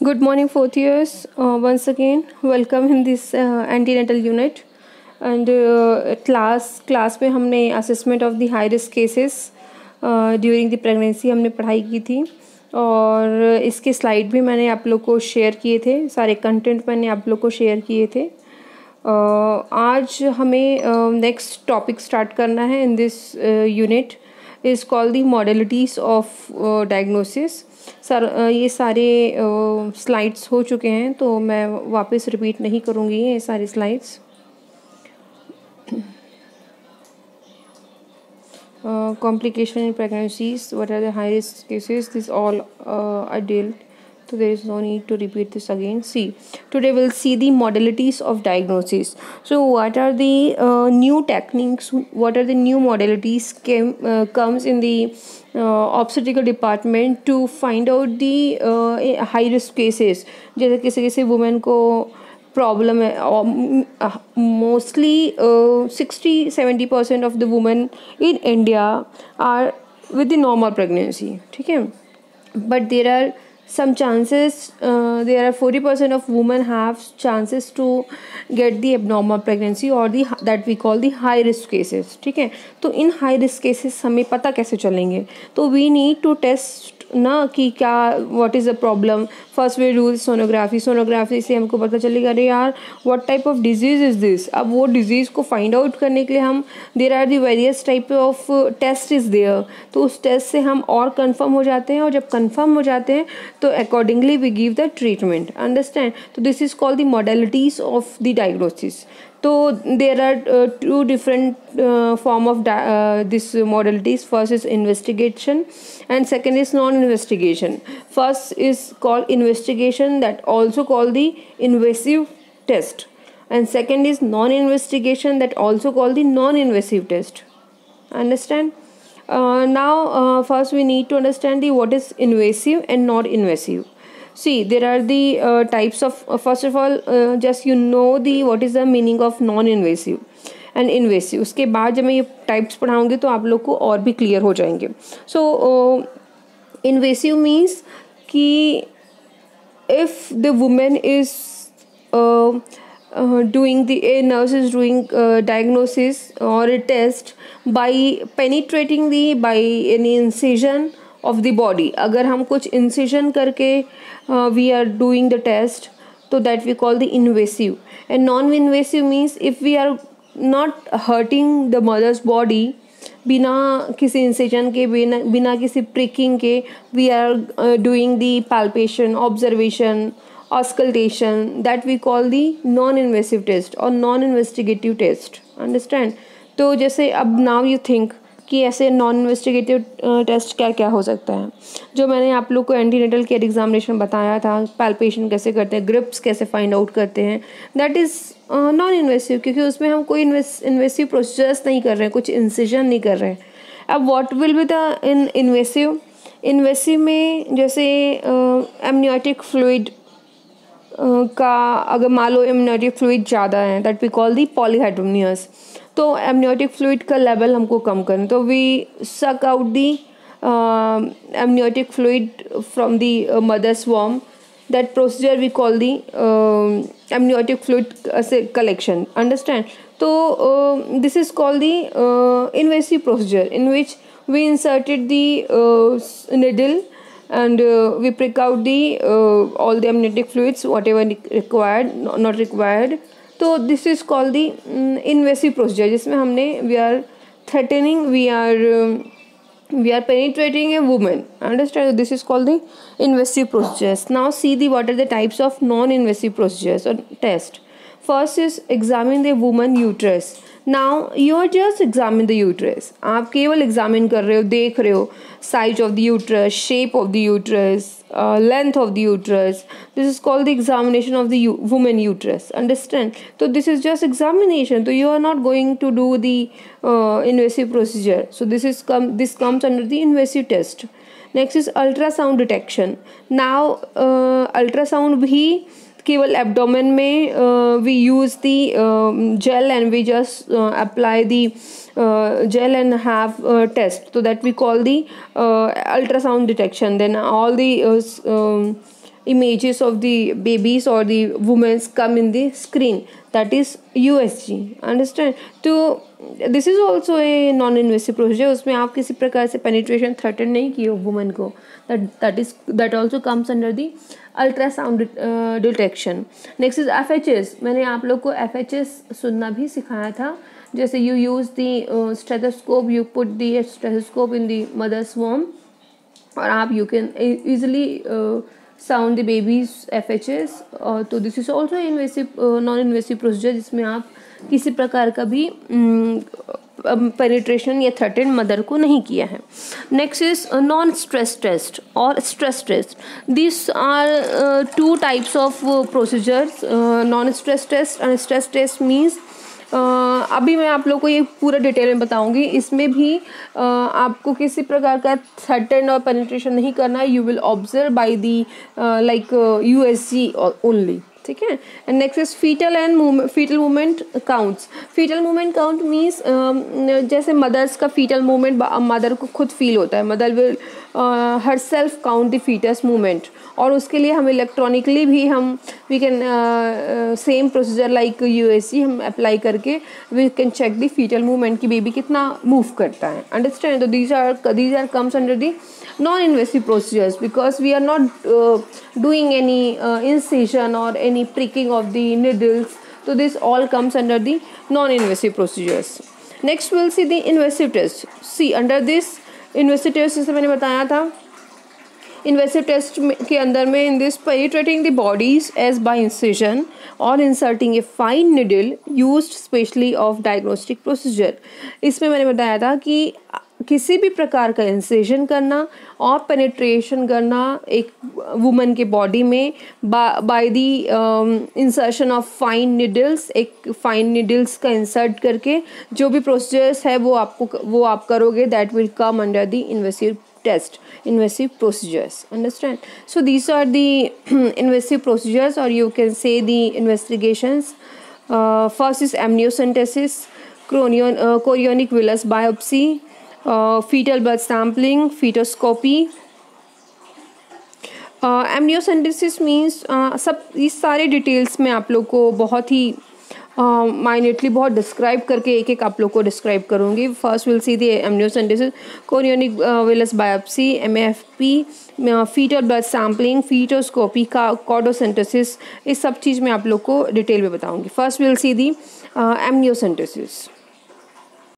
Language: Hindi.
Good morning, fourth years. Once again, welcome in this antenatal unit. And class में हमने assessment of the high risk cases during the pregnancy हमने पढ़ाई की थी और इसके स्लाइड भी मैंने आप लोग को शेयर किए थे, सारे कंटेंट मैंने आप लोग को शेयर किए थे। आज हमें नेक्स्ट टॉपिक स्टार्ट करना है in this unit is called the modalities of diagnosis. Sir ये सारे स्लाइड्स हो चुके हैं तो मैं वापस रिपीट नहीं करूँगी ये सारी slides. Complication in pregnancies, what are the high risk cases, this all are dealt, so there is no need to repeat this again. See, today we'll see the modalities of diagnosis. So what are the new techniques, what are the new modalities comes in the obstetrical department to find out the high risk cases. जैसे किसी वुमेन को प्रॉब्लम है, mostly 60-70% of the women in India are with the normal pregnancy, ठीक है, but there are some chances, there are 40% of women have chances to get the abnormal pregnancy or the that we call the high risk cases, ठीक है। तो इन high risk cases हमें पता कैसे चलेंगे, तो we need to test ना कि क्या what is the problem. First we do sonography से हमको पता चलेगा अरे यार what type of disease is this. अब वो डिजीज़ को फाइंड आउट करने के लिए हम there are the various type of test is there, तो उस टेस्ट से हम और कंफर्म हो जाते हैं और जब कंफर्म हो जाते हैं तो accordingly we give the treatment, understand. तो this is called the modalities of the diagnosis. तो there are two different form of this modalities. First is investigation and second is non-investigation. First is called investigation, that also called the invasive test, and second is non-investigation, that also called the non-invasive test, understand. Now first we need to understand the what is invasive and not invasive. See, there are the types of first of all just you know the what is the meaning of non-invasive and invasive. उसके बाद जब मैं ये टाइप्स पढ़ाऊँगी तो आप लोग को और भी क्लियर हो जाएंगे। सो invasive means कि if the woman is doing the a nurse is doing diagnosis or a test by penetrating the by any incision of the body. अगर हम कुछ incision करके we are doing the test, so that we call the invasive. And non-invasive means if we are not hurting the mother's body, बिना किसी इंसिजन के बिना किसी प्रिकिंग के we are doing the palpation, observation, auscultation, that we call the non-invasive test or non-investigative test, understand. तो जैसे अब now you think कि ऐसे नॉन इन्वेस्टिगेटिव टेस्ट क्या क्या हो सकता है, जो मैंने आप लोग को एंटीनेटल केयर एग्जामिनेशन बताया था, पैल्पेशन कैसे करते हैं, ग्रिप्स कैसे फाइंड आउट करते हैं, दैट इज़ नॉन इन्वेसिव, क्योंकि उसमें हम कोई इन्वेसिव प्रोसीजर्स नहीं कर रहे हैं, कुछ इंसिजन नहीं कर रहे हैं। अब what will be the invasive में जैसे एमनियोटिक फ्लूइड का अगर मान लो एमनियोटिक फ्लूइड ज़्यादा है, दैट वी कॉल दी पॉलीहाइड्रोनियस, तो एमनियोटिक फ्लूइड का लेवल हमको कम करना, तो we suck out the amniotic fluid from the mother's वॉर्म, that procedure we call the amniotic fluid collection, understand. तो this is called the invasive procedure in which we inserted the needle and we prick out the all the amniotic fluids whatever required, not required. तो this is called the invasive procedure, जिसमें हमने we are threatening, we are penetrating a women, understand. This is called the invasive procedures. Now see the what are the types of non invasive procedures और test. First is examine the woman uterus. Now you are just examine the uterus, आप केवल एग्जामिन कर रहे हो, देख रहे हो size of the uterus, shape of the uterus, length of the uterus. This is called the examination of the woman uterus, understand. So this is just examination, so you are not going to do the invasive procedure. So this comes under the invasive test. Next is ultrasound detection. Now ultrasound भी केवल एब्डोमेन में we use the gel and we just apply the gel and have test, so that we call the ultrasound detection. Then all the images of the babies or the women come in the screen, that is USG. understand? तो this is also a non invasive procedure. उसमें आप किसी प्रकार से पेनिट्रेशन थ्रेटन नहीं किए हो वुमन को, that also comes under the ultrasound detection. Next is FHS. मैंने आप लोग को FHS सुनना भी सिखाया था. जैसे you use the stethoscope, you put the stethoscope in the mother's वॉर्म और आप you can easily sound the baby's FHS. तो this is also invasive non invasive procedure, जिसमें आप किसी प्रकार का भी पेनिट्रेशन या थ्रेटन मदर को नहीं किया है. Next is non stress test और stress test. This are two types of procedures. Non stress test and stress test means अभी मैं आप लोग को ये पूरा डिटेल में बताऊंगी. इसमें भी आपको किसी प्रकार का थ्रेटन और पेनिट्रेशन नहीं करना है. You will observe by the like USG only. ठीक है. And next is fetal movement counts. Fetal movement count means जैसे मदर्स का फीटल मूवमेंट मदर को खुद फील होता है. Mother will her self count the fetus movement, और उसके लिए हम इलेक्ट्रॉनिकली भी हम we can same procedure like USG हम अप्लाई करके we can check the fetal movement की बेबी कितना मूव करता है. अंडरस्टैंड? तो these are comes under the non invasive procedures because we are not doing any incision or any pricking of the needles. So this all comes under the non-invasive procedures. Next we'll see the invasive test. See under this invasive test जैसे मैंने बताया था, invasive test के अंदर में in this penetrating the bodies as by incision or inserting a fine needle used specially of diagnostic procedure. इसमें मैंने बताया था कि किसी भी प्रकार का इंसेशन करना और पेनिट्रेशन करना एक वुमन के बॉडी में by the insertion of fine needles. एक फाइन निडल्स का इंसर्ट करके जो भी प्रोसीजर्स है वो आप करोगे. That will come under the invasive test, invasive procedures. Understand? So these are the invasive procedures और you can say the investigations. First is amniocentesis, chorionic villus biopsy, fetal blood sampling, fetoscopy. Amniocentesis means सब इस सारे डिटेल्स में आप लोग को बहुत ही माइन्यूटली बहुत डिस्क्राइब करके एक आप लोग को डिस्क्राइब करूँगी. First will see the amniocentesis, chorionic villus biopsy, MFP, fetal blood sampling, fetoscopy, cordocentesis. इस सब चीज़ में आप लोग को डिटेल में बताऊँगी. First will C the amniocentesis.